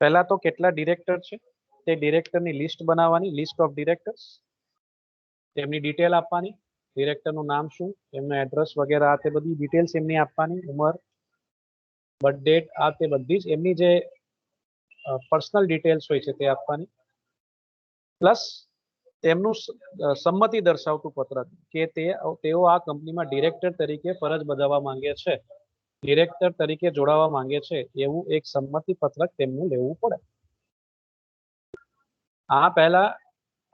A: પહેલા તો કેટલા ડિરેક્ટર છે તે ડિરેક્ટરની લિસ્ટ બનાવવાની, લિસ્ટ ઓફ ડિરેક્ટર્સ, તેમની ડિટેલ આપવાની, ડિરેક્ટરનું નામ શું, એમનું એડ્રેસ વગેરે, આ તે બધી ડિટેલ્સ એમની આપવાની, ઉંમર, બર્થ ડેટ, આ તે બધી જ એમની જે પર્સનલ ડિટેલ્સ હોય છે તે આપવાની, પ્લસ તેમનું સંમતિ દર્શાવતું પત્રક કે તેઓ આ કંપનીમાં ડિરેક્ટર તરીકે ફરજ બજાવવા માંગે છે, ડિરેક્ટર તરીકે જોડાવા માંગે છે, એવું એક સંમતિ પત્રક તેમનું લેવું પડે। આ પહેલા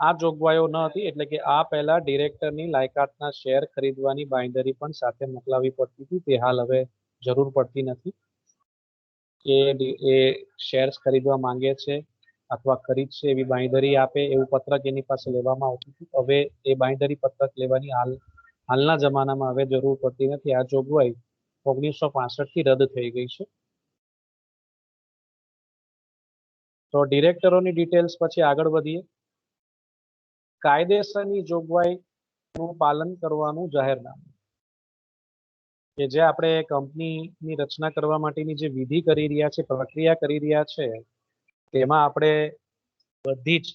A: આ જોગવાઈઓ ન હતી, એટલે કે આ પહેલા ડિરેક્ટરની લાયકાતના શેર ખરીદવાની બાંયધરી પણ સાથે મોકલાવી પડતી હતી, તે હાલ હવે જરૂર પડતી નથી કે એ શેર્સ ખરીદવા માંગે છે અથવા ખરીદશે એવી બાંયધરી આપે એવું પત્રક એની પાસે લેવામાં આવતું હતું। હવે એ બાંયધરી પત્રક લેવાની હાલના જમાનામાં હવે જરૂર પડતી નથી। આ જોગવાઈ 1965 થી રદ થઈ ગઈ છે। તો ડિરેક્ટરોની ડિટેલ્સ પછી આગળ વધીએ। કાયદેસરની જોગવાઈનું પાલન કરવાનું જાહેરનામું, કે જે આપણે કંપનીની રચના કરવા માટેની જે વિધિ કરી રહ્યા છે, પ્રક્રિયા કરી રહ્યા છે, તેમાં આપણે બધી જ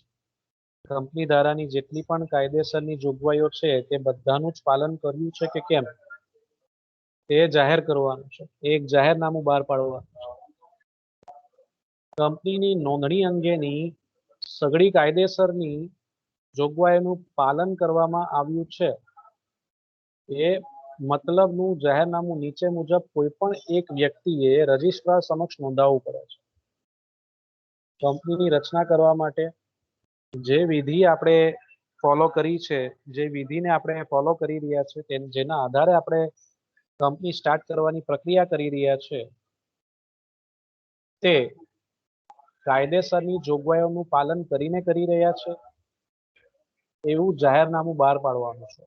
A: કંપની ધારાની જેટલી પણ કાયદેસરની જોગવાઈઓ છે તે બધાનું જ પાલન કર્યું છે કે કેમ તે જાહેર કરવાનું છે, એક જાહેરનામું બહાર પાડવાનું છે। કંપનીની નોંધણી અંગેની સઘળી કાયદેસરની જોગવાઈનું પાલન કરવામાં આવ્યું છે એ મતલબનું જાહેરનામું નીચે મુજબ કોઈ પણ એક વ્યક્તિએ રજિસ્ટ્રાર સમક્ષ નોંધાવવું પડે છે। કંપનીની રચના કરવા માટે જે વિધિ આપણે ફોલો કરી છે, જે વિધિને આપણે ફોલો કરી રહ્યા છે, જેના આધારે આપણે કંપની સ્ટાર્ટ કરવાની પ્રક્રિયા કરી રહ્યા છે, તે કાયદેસરની જોગવાઈઓનું પાલન કરીને કરી રહ્યા છે એવું જાહેરનામું બહાર પાડવાનું છે।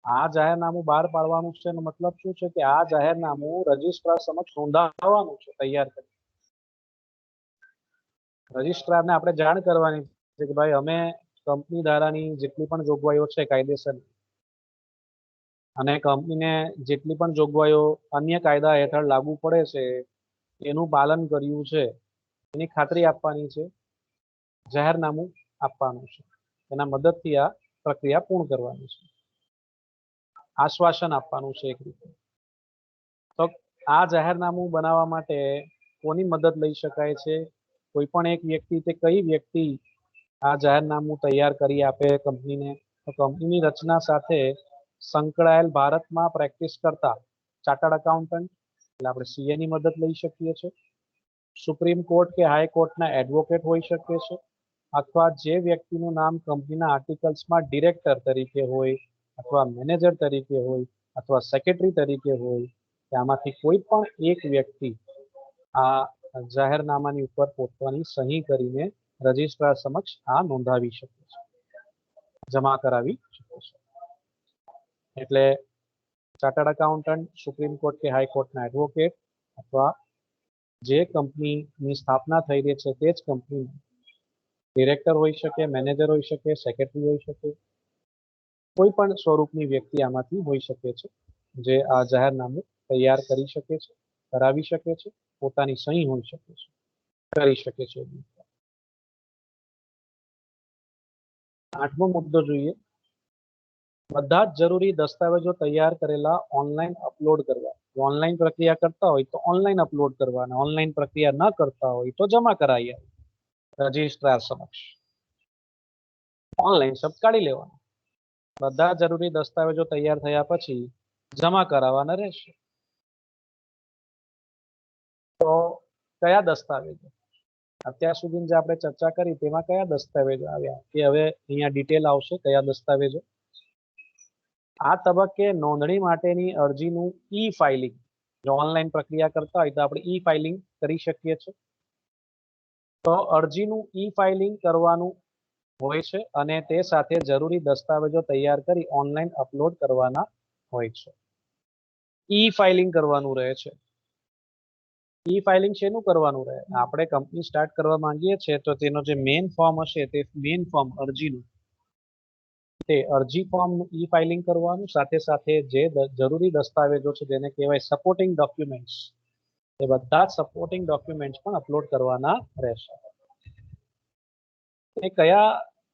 A: આ જાહેરનામું બહાર પાડવાનું છે એનો મતલબ શું છે કે આ જાહેરનામું રજિસ્ટ્રાર સમક્ષ નોંધાવવાનું છે, તૈયાર કરી રજિસ્ટ્રારને આપણે જાણ કરવાની છે કે ભાઈ અમે કંપની ધારાની જેટલી પણ જોગવાઈઓ છે કાયદેસર અને કંપનીને જેટલી પણ જોગવાઈઓ અન્ય કાયદા હેઠળ લાગુ પડે છે એનું પાલન કર્યું છે એની ખાતરી આપવાની છે, જાહેરનામું આપવાનું છે, એના મદદથી આ પ્રક્રિયા પૂર્ણ કરવાની છે, આશ્વાસન આપવાનું છે એક રીતે। તો આ જાહેરનામું બનાવવા માટે કોની મદદ લઈ શકાય છે? કોઈ પણ એક વ્યક્તિ, તે કઈ વ્યક્તિ આ જાહેરનામું તૈયાર કરી આપે કંપનીને? તો કંપનીની રચના સાથે સંકળાયેલ ભારતમાં પ્રેક્ટિસ કરતા ચાર્ટર્ડ એકાઉન્ટન્ટ, એટલે આપણે સીએ ની મદદ લઈ શકીએ છીએ, સુપ્રીમ કોર્ટ કે હાઈકોર્ટના એડવોકેટ હોઈ શકે છે, અથવા જે વ્યક્તિનું નામ કંપનીના આર્ટિકલ્સમાં ડિરેક્ટર તરીકે હોય અથવા મેનેજર તરીકે હોય અથવા સેક્રેટરી તરીકે હોય, આમાંથી કોઈ પણ એક વ્યક્તિ આ જાહેરનામાની ઉપર પોતાની સહી કરીને રજિસ્ટ્રાર સમક્ષ આ નોંધાવી શકે છે, જમા કરાવી શકે છે। એટલે ચાર્ટર્ડ એકાઉન્ટન્ટ, સુપ્રીમ કોર્ટ કે હાઈકોર્ટના એડવોકેટ અથવા જે કંપનીની સ્થાપના થઈ રહી છે તે જ કંપની ડિરેક્ટર હોઈ શકે, મેનેજર હોઈ શકે, સેક્રેટરી હોઈ શકે, કોઈ પણ સ્વરૂપની વ્યક્તિ આમાંથી હોઈ શકે છે જે આ જાહેરનામું તૈયાર કરી શકે છે, કરાવી શકે છે, પોતાની સહી હોઈ શકે છે, કરી શકે છે। 8મો મુદ્દો જોઈએ, બધા જ જરૂરી દસ્તાવેજો તૈયાર કરેલા ઓનલાઈન અપલોડ કરવા। ઓનલાઈન પ્રક્રિયા કરતા હોય તો ઓનલાઈન અપલોડ કરવાના, ઓનલાઈન પ્રક્રિયા ન કરતા હોય તો જમા કરાવી રજિસ્ટ્રાર સમક્ષ। ઓનલાઈન શબ્દ કાઢી લેવાનો. બધા જરૂરી દસ્તાવેજો તૈયાર થયા પછી જમા કરાવવાના રહેશે. તો કયા દસ્તાવેજો અત્યાર સુધી જે આપણે ચર્ચા કરી તેમાં કયા દસ્તાવેજો આવ્યા કે હવે અહીંયા ડિટેલ આવશે કયા દસ્તાવેજો. આ તબક્કે નોંધણી માટેની અરજીનું ઈ ફાઇલિંગ, જો ઓનલાઈન પ્રક્રિયા કરતા હોય તો આપણે ઈ ફાઇલિંગ કરી શકીએ છીએ. તો અરજીનું ઈ ફાઇલિંગ કરવાનું હોય છે અને તે સાથે જરૂરી દસ્તાવેજો તૈયાર કરી ઓનલાઈન અપલોડ કરવાના હોય છે. ઈ ફાઇલિંગ કરવાનું રહે છે. ઈ ફાઇલિંગ શેનું કરવાનું રહે? આપણે કંપની સ્ટાર્ટ કરવા માંગીએ છીએ તો તેનો જે મેઇન ફોર્મ હશે તે મેઇન ફોર્મ અરજીનું, તે અરજી ફોર્મનું ઈ ફાઇલિંગ કરવાનું, સાથે સાથે જે જરૂરી દસ્તાવેજો છે જેને કહેવાય સપોર્ટિંગ ડોક્યુમેન્ટ્સ, એ બધા જ સપોર્ટિંગ ડોક્યુમેન્ટ્સ પણ અપલોડ કરવાના રહેશે. એ કયા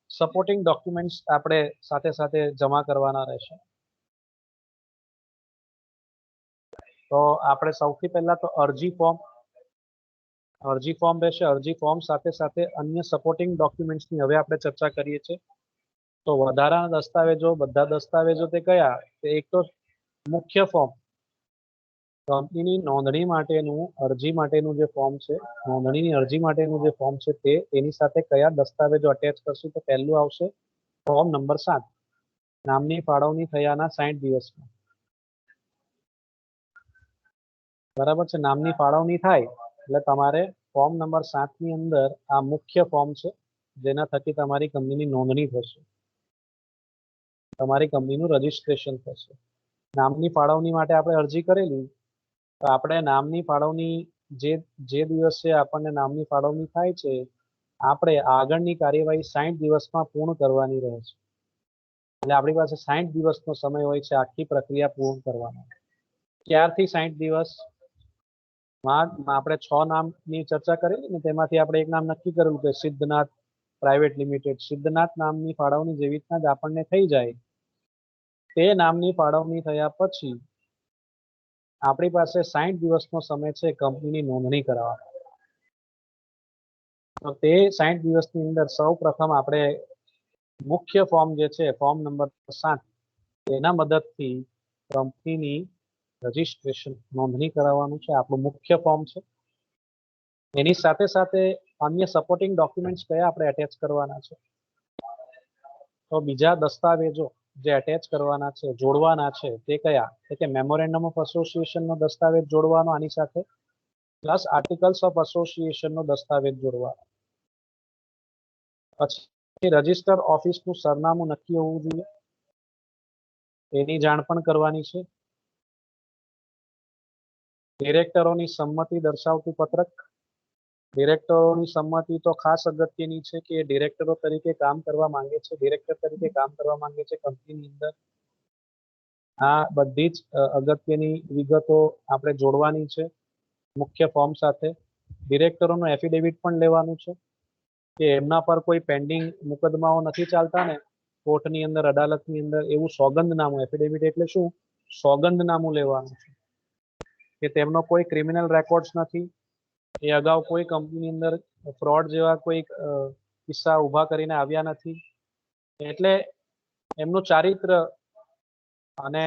A: સપોર્ટિંગ ડોક્યુમેન્ટ્સ આપણે સાથે સાથે જમા કરવાના રહેશે? તો આપણે સૌથી પહેલા તો અરજી ફોર્મ રહેશે. અરજી ફોર્મ સાથે સાથે અન્ય સપોર્ટિંગ ડોક્યુમેન્ટ્સની હવે આપણે ચર્ચા કરીએ છીએ. તો વધારાના દસ્તાવેજો, બધા દસ્તાવેજો તે કયા? એક તો મુખ્ય ફોર્મ, કંપનીની નોંધણી માટેનું અરજી માટેનું જે ફોર્મ છે, નોંધણીની અરજી માટેનું જે ફોર્મ છે તે, એની સાથે કયા દસ્તાવેજો અટેચ કરશું? તો પહેલું આવશે ફોર્મ નંબર 7, નામની ફાળવણી થયાના 60 દિવસમાં. બરાબર છે, નામની ફાળવણી થાય એટલે તમારે ફોર્મ નંબર 7 ની અંદર આ મુખ્ય ફોર્મ છે જેના થકી તમારી કંપનીની નોંધણી થશે, તમારી કંપનીનું રજીસ્ટ્રેશન થશે. નામની ફાળવણી માટે આપણે અરજી કરેલી, તો આપણે નામની ફાળવણી જે દિવસે આપણને નામની ફાળવણી થાય છે, આપણે આગળની કાર્યવાહી 60 દિવસમાં પૂર્ણ કરવાની રહે છે. એટલે આપણી પાસે 60 દિવસનો સમય હોય છે આખી પ્રક્રિયા પૂર્ણ કરવાનો. ક્યારથી 60 દિવસ? આપણે 6 નામની ચર્ચા કરેલી ને, તેમાંથી આપણે એક નામ નક્કી કરેલું કે સિદ્ધનાથ પ્રાઇવેટ લિમિટેડ. સિદ્ધનાથ નામની ફાળવણી જેવી રીતના જ આપણને થઈ જાય, તે નામની ફાળવણી થયા પછી આપણી પાસે 60 દિવસનો સમય છે કંપનીની નોંધણી કરાવવાનો. તો તે 60 દિવસની અંદર સૌ પ્રથમ આપણે મુખ્ય ફોર્મ જે છે, ફોર્મ નંબર 7, તેના મદદથી કંપનીની રજીસ્ટ્રેશન, નોંધણી કરાવવાનું છે. આપણું મુખ્ય ફોર્મ છે. એની સાથે સાથે અન્ય સપોર્ટિંગ ડોક્યુમેન્ટ્સ કયા આપણે અટેચ કરવાના છે? તો બીજા દસ્તાવેજો જે અટેચ કરવાના છે, જોડવાના છે, તે કયા? એટલે મેમોરેન્ડમ ઓફ એસોસિએશનનો દસ્તાવેજ જોડવાનો આની સાથે, પ્લસ આર્ટિકલ્સ ઓફ એસોસિએશનનો દસ્તાવેજ જોડવાનો. પછી રજિસ્ટર ઓફિસનું સરનામું નક્કી હોવું જોઈએ, એની જાણ પણ કરવાની છે. ડિરેક્ટરોની સંમતિ દર્શાવતું પત્રક. ડિરેક્ટરોની સંમતિ તો ખાસ અગત્યની છે કે ડિરેક્ટરો તરીકે કામ કરવા માંગે છે, ડિરેક્ટર તરીકે કામ કરવા માંગે છે કંપનીની અંદર. આ બધી જ અગત્યની વિગતો આપણે જોડવાની છે મુખ્ય ફોર્મ સાથે. ડિરેક્ટરોનું એફિડેવિટ પણ લેવાનું છે કે એમના પર કોઈ પેન્ડિંગ મુકદમાઓ નથી ચાલતા ને કોર્ટની અંદર, અદાલતની અંદર, એવું સોગંદનામું. એફિડેવિટ એટલે શું? સોગંદનામું લેવાનું છે કે તેમનો કોઈ ક્રિમિનલ રેકોર્ડ્સ નથી, એ અગાઉ કોઈ કંપનીની અંદર ફ્રોડ જેવા કોઈ કિસ્સા ઊભા કરીને આવ્યા નથી, એટલે એમનું ચારિત્ર અને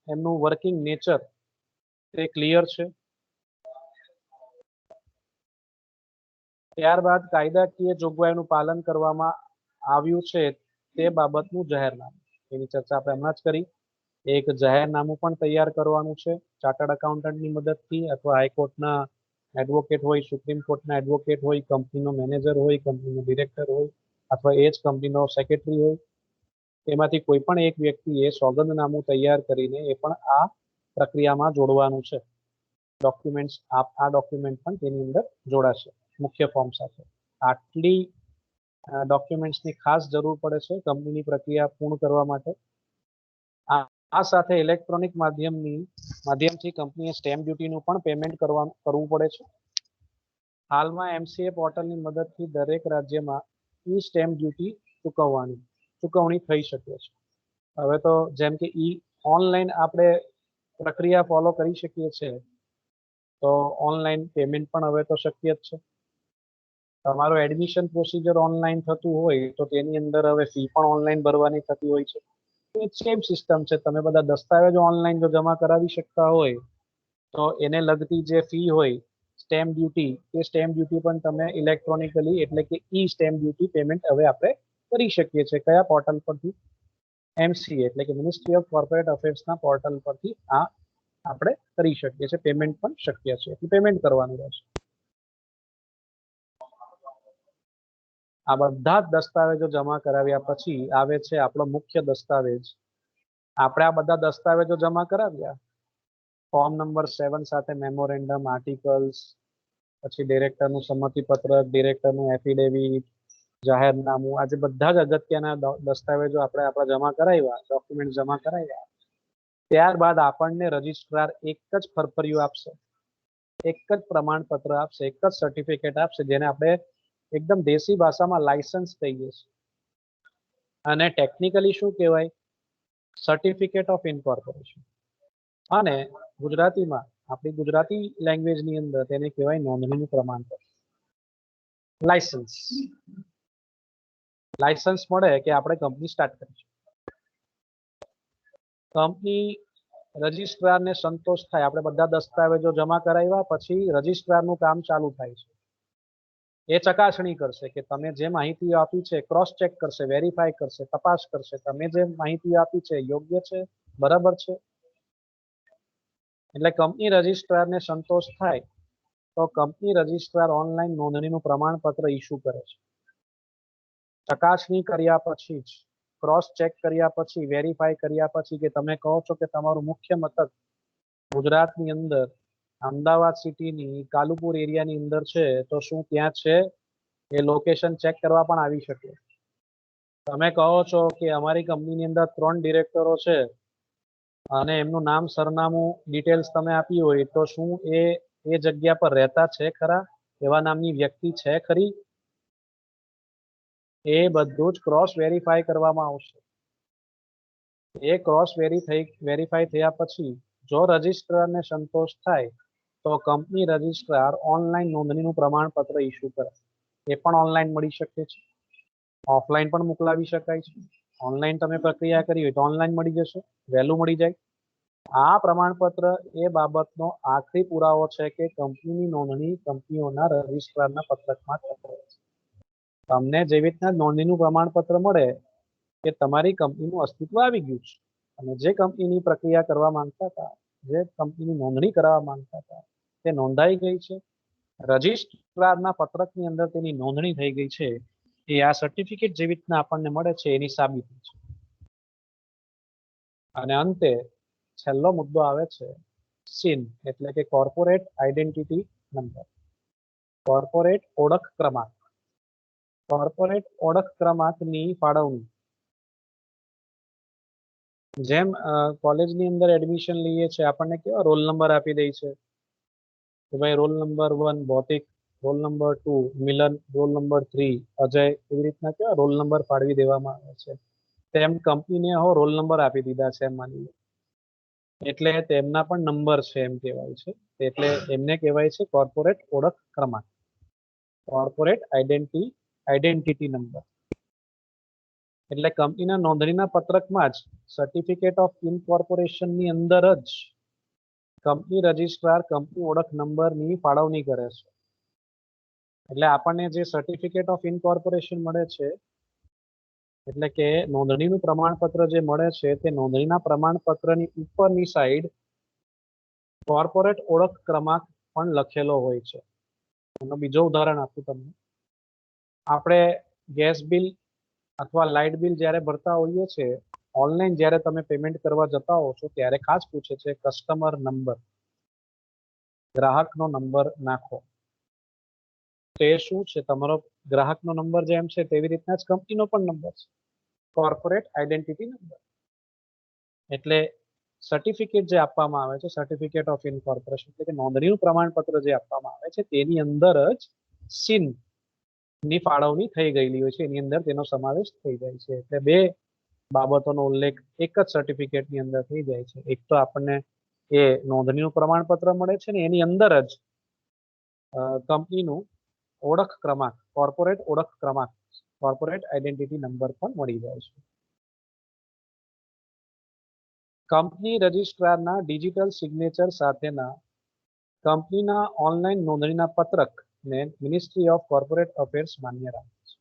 A: એમનું વર્કિંગ નેચર તે ક્લિયર છે. ત્યારબાદ કાયદાકીય જોગવાઈનું પાલન કરવામાં આવ્યું છે તે બાબતનું જાહેરનામું, એની ચર્ચા આપણે હમણાં જ કરી. એક જાહેરનામું પણ તૈયાર કરવાનું છે ચાર્ટર્ડ એકાઉન્ટન્ટની મદદથી, અથવા હાઈકોર્ટના એડવોકેટ હોય, સુપ્રીમ કોર્ટના એડવોકેટ હોય, કંપનીનો મેનેજર હોય, કંપનીનો ડિરેક્ટર હોય, અથવા એ જ કંપનીનો સેક્રેટરી હોય, એમાંથી કોઈ પણ એક વ્યક્તિએ સોગંદનામું તૈયાર કરીને એ પણ આ પ્રક્રિયામાં જોડવાનું છે. ડોક્યુમેન્ટ્સ, આ ડોક્યુમેન્ટ પણ તેની અંદર જોડાશે મુખ્ય ફોર્મ સાથે. આટલી ડોક્યુમેન્ટ્સની ખાસ જરૂર પડે છે કંપનીની પ્રક્રિયા પૂર્ણ કરવા માટે. આ સાથે ઇલેક્ટ્રોનિક માધ્યમથી કંપનીએ સ્ટેમ્પ ડ્યુટીનું પણ પેમેન્ટ કરવું પડે છે. હાલમાં એમસીએ પોર્ટલની મદદથી દરેક રાજ્યમાં ઈ સ્ટેમ્પ ડ્યુટી ચૂકવણી થઈ શકે છે. હવે તો જેમ કે ઓનલાઈન આપણે પ્રક્રિયા ફોલો કરી શકીએ છીએ, તો ઓનલાઈન પેમેન્ટ પણ હવે તો શક્ય જ છે. તમારું એડમિશન પ્રોસિજર ઓનલાઈન થતું હોય તો તેની અંદર હવે ફી પણ ઓનલાઈન ભરવાની થતી હોય છે. સેમ સિસ્ટમ છે. તમે બધા દસ્તાવેજો ઓનલાઈન જો જમા કરાવી શકતા હોય તો એને લગતી જે ફી હોય સ્ટેમ્પ ડ્યુટી, એ સ્ટેમ્પ ડ્યુટી પણ તમે ઇલેક્ટ્રોનિકલી એટલે કે ઈ સ્ટેમ્પ ડ્યુટી પેમેન્ટ હવે આપણે કરી શકીએ છીએ. કયા પોર્ટલ પરથી? MCA એટલે કે મિનિસ્ટ્રી ઓફ કોર્પોરેટ અફેર્સના પોર્ટલ પરથી આ આપણે કરી શકીએ છીએ. પેમેન્ટ પણ શક્ય છે. એટલે પેમેન્ટ કરવાનું રહેશે. આ બધા જ દસ્તાવેજો જમા કરાવ્યા પછી આવે છે આપણો મુખ્ય દસ્તાવેજ. આપણે આ બધા દસ્તાવેજો જમા કરાવ્યા, ફોર્મ નંબર 7 સાથે મેમોરેન્ડમ, આર્ટિકલ્સ, પછી ડિરેક્ટરનું સંમતિપત્ર, ડિરેક્ટરનું એફિડેવિટ, જાહેરનામું, આજે બધા જ અગત્યના દસ્તાવેજો આપણે આપણા જમા કરાવ્યા, ડોક્યુમેન્ટ જમા કરાવ્યા. ત્યારબાદ આપણને રજિસ્ટ્રાર એક જ ફરફરિયું આપશે, એક જ પ્રમાણપત્ર આપશે, એક જ સર્ટિફિકેટ આપશે, જેને આપણે એકદમ દેશી ભાષામાં લાયસન્સ કહીએ છીએ. અને ટેકનિકલી શું કહેવાય? Certificate of incorporation. અને ગુજરાતીમાં આપણી ગુજરાતી લેંગ્વેજની અંદર તેને કહેવાય નોંધણીનું પ્રમાણપત્ર, લાયસન્સ. લાયસન્સ મળે કે આપણે કંપની સ્ટાર્ટ કરીશું. કંપની રજિસ્ટ્રારને સંતોષ થાય, આપણે બધા દસ્તાવેજો જમા કરાવ્યા પછી રજિસ્ટ્રારનું કામ ચાલુ થાય છે. એ ચકાસણી કરશે કે તમે જે માહિતી આપી છે ક્રોસ ચેક કરશે, વેરીફાઈ કરશે, તપાસ કરશે, તમે જે માહિતી આપી છે યોગ્ય છે, બરાબર છે. એટલે કંપની રજિસ્ટ્રારને સંતોષ થાય તો કંપની રજિસ્ટ્રાર ઓનલાઈન નોંધણીનું પ્રમાણપત્ર ઇસ્યુ કરે છે. ચકાસણી કર્યા પછી જ, ક્રોસ ચેક કર્યા પછી, વેરીફાઈ કર્યા પછી કે તમે કહો છો કે તમારું મુખ્ય મથક ગુજરાતની અંદર અમદાવાદ સિટીની કાલુપુર એરિયાની અંદર છે, તો શું ત્યાં છે? એ લોકેશન ચેક કરવા પણ આવી શકે. તમે કહો છો કે અમારી કંપનીની અંદર 3 ડિરેક્ટરો છે અને એમનું નામ, સરનામું, ડિટેલ્સ તમે આપી હોય, તો શું એ જગ્યા પર રહેતા છે ખરા? એવા નામની વ્યક્તિ છે ખરી? એ બધું જ ક્રોસ વેરીફાઈ કરવામાં આવશે. એ ક્રોસ વેરીફાઈ થયા પછી જો રજિસ્ટ્રારને સંતોષ થાય તો કંપની રજિસ્ટ્રાર ઓનલાઈન નોંધણીનું પ્રમાણપત્ર ઇસ્યુ કરે. એ પણ ઓનલાઈન મળી શકે છે, ઓફલાઈન પણ મોકલાવી શકાય છે. ઓનલાઈન તમે પ્રક્રિયા કરી હોય તો ઓનલાઈન મળી જશે, વહેલું મળી જાય. આ પ્રમાણપત્ર એ બાબતનો આખરી પુરાવો છે કે કંપનીની નોંધણી કંપનીઓના રજિસ્ટ્રારના પત્રકમાં થશે. તમને જેવી રીતના નોંધણીનું પ્રમાણપત્ર મળે કે તમારી કંપનીનું અસ્તિત્વ આવી ગયું છે અને જે કંપનીની પ્રક્રિયા કરવા માંગતા હતા, જે કંપનીની નોંધણી કરાવવા માંગતા હતા, તે નોંધાઈ ગઈ છે. રજિસ્ટ્રારના પત્રકની અંદર તેની નોંધણી થઈ ગઈ છે. એ આ સર્ટિફિકેટ જેવી રીતના આપણને મળે છે એની સાબિતી છે. અને અંતે છેલ્લો મુદ્દો આવે છે સીન, એટલે કે કોર્પોરેટ આઈડેન્ટિટી નંબર, કોર્પોરેટ ઓળખ ક્રમાંક. કોર્પોરેટ ઓળખ ક્રમાંકની ફાળવણી. જેમ કોલેજની અંદર એડમિશન લઈએ છે, આપણને કેવા રોલ નંબર આપી દે છે કે ભાઈ રોલ નંબર 1 ભૌતિક, રોલ નંબર 2 મિલન, રોલ નંબર 3 અજય, એવી રીતના કેવા રોલ નંબર ફાળવી દેવામાં આવે છે. તેમ કંપનીને હો રોલ નંબર આપી દીધા છે એમ માની લો, એટલે તેમના પણ નંબર છે એમ કહેવાય છે. એટલે એમને કહેવાય છે કોર્પોરેટ ઓળખ ક્રમાંક, કોર્પોરેટ આઈડેન્ટિટી નંબર. એટલે કંપનીના નોંધણીના પત્રકમાં જ સર્ટિફિકેટ ઓફ ઇન્કોર્પોરેશનની અંદર જ કંપની રજિસ્ટ્રાર કંપની ઓળખ નંબરની ફાળવણી કરે છે. એટલે આપણને જે સર્ટિફિકેટ ઓફ ઇન્કોર્પોરેશન મળે છે, એટલે કે નોંધણીનું પ્રમાણપત્ર જે મળે છે, તે નોંધણીના પ્રમાણપત્રની ઉપરની સાઈડ કોર્પોરેટ ઓળખ ક્રમાંક પણ લખેલો હોય છે. એનું બીજો ઉદાહરણ આપું તમને. આપણે ગેસ બિલ અથવા લાઇટ બિલ જ્યારે ભરતા હોઈએ છીએ, ઓનલાઈન જ્યારે તમે પેમેન્ટ કરવા જતા હો છો ત્યારે ખાસ પૂછે છે કસ્ટમર નંબર, ગ્રાહકનો નંબર નાખો. તો એ શું છે? તમારો ગ્રાહકનો નંબર જેમ છે તેવી રીતના જ કંપનીનો પણ નંબર છે, કોર્પોરેટ આઈડેન્ટિટી નંબર. એટલે સર્ટિફિકેટ જે આપવામાં આવે છે, સર્ટિફિકેટ ઓફ ઇન્કોર્પોરેશન એટલે કે નોંધણીનું પ્રમાણપત્ર જે આપવામાં આવે છે, તેની અંદર જ સીન ની ફાળવણી થઈ ગયેલી હોય છે, એની અંદર તેનો સમાવેશ થઈ જાય છે. એટલે બે બાબતોનો ઉલ્લેખ એક જ સર્ટિફિકેટની અંદર થઈ જાય છે. એક તો આપણને એ નોંધણીનું પ્રમાણપત્ર મળે છે ને એની અંદર જ કંપનીનું ઓળખ ક્રમાંક, કોર્પોરેટ ઓળખ ક્રમાંક, કોર્પોરેટ આઈડેન્ટિટી નંબર પણ મળી જાય છે. કંપની રજિસ્ટ્રારના ડિજિટલ સિગ્નેચર સાથેના કંપનીના ઓનલાઈન નોંધણીના પત્રકને મિનિસ્ટ્રી ઓફ કોર્પોરેટ અફેર્સ માન્ય રાખે છે.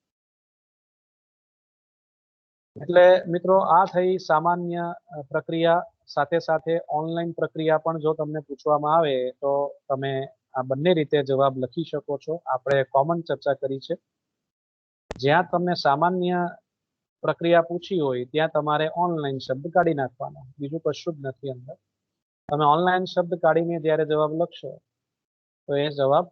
A: એટલે મિત્રો આ થઈ સામાન્ય પ્રક્રિયા. સાથે સાથે ઓનલાઈન પ્રક્રિયા પણ જો તમને પૂછવામાં આવે તો તમે આ બંને રીતે જવાબ લખી શકો છો. આપણે કોમન ચર્ચા કરી છે. જ્યાં તમને સામાન્ય પ્રક્રિયા પૂછી હોય ત્યાં તમારે ઓનલાઈન શબ્દ કાઢી નાખવાનો, બીજું કશું જ નથી અંદર. તમે ઓનલાઈન શબ્દ કાઢીને જ્યારે જવાબ લખશો તો એ જવાબ